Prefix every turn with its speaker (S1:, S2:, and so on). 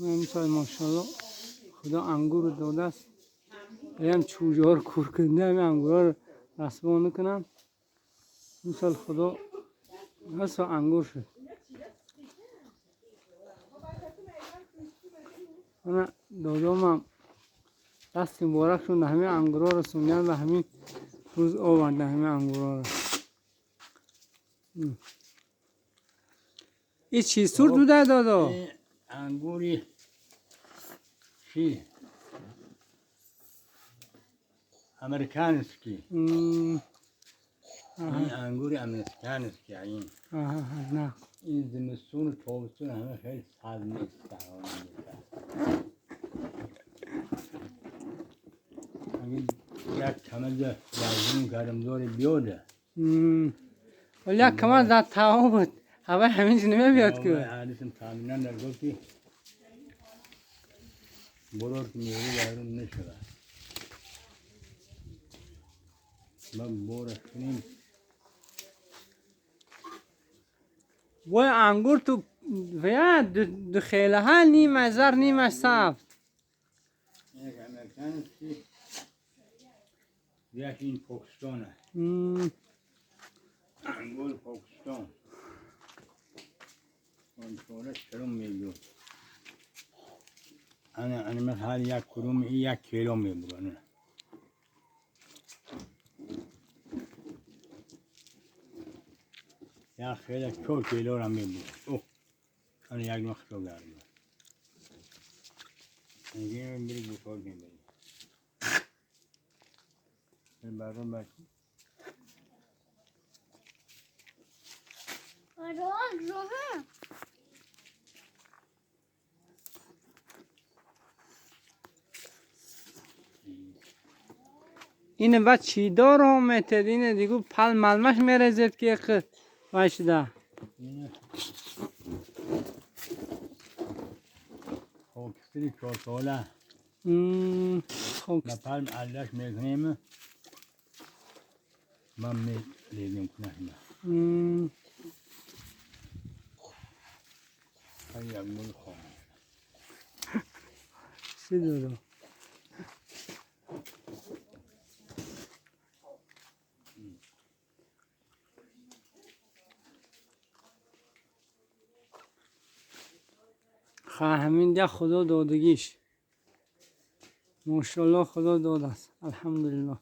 S1: امسال ماشاءالله خدا انگور داده است. هم چوجه ها رو کور کنده، همین انگور ها رو رسبانه کنم. امسال خدا هست و انگور شد. من دادام هم دست مبارک شد، همین انگور ها رسوندن و همین روز آورده همین انگور ها رو. این چی سورت بوده دادا؟
S2: انگوری چی؟ امریکانسکی. این انگوری امریکانسکی.
S1: نه
S2: این زمستون و تابستون همه خیلی سرد نیست. یک کمد لازم گرمداری بیاده.
S1: ولی یک کمد در تاو بود. هوا همینج نمیاد که.
S2: حدیثم تامینان در گفتی برور که میوری دارون نشده. ما بورش کنیم.
S1: وای انگور تو ویا دو خیله ها نیمه زر نیمه سبز.
S2: یک امریکان چی؟ یک این پاکستانه. انگور پاکستان. کنترل چرم میگو. انا مثلا یک کدوم یک کیلو میبرن. یا خیلی 4 کیلو را میبرن. اوه، انا یک مخشو گردم. اینجا میبری بطور میبری. برام باشی.
S1: اینه بعد چی دار آمده اینه دیگه پل ملمش میرزید که یک وشده.
S2: خاکستری توتیخولا.
S1: خاکستری.
S2: پل علش میکنیم. من میلیدیم کنیم. خیلی مول خواهم.
S1: چی دارم؟ همین ده خدا دادگیش. ماشاءالله خدا داده است. الحمدلله.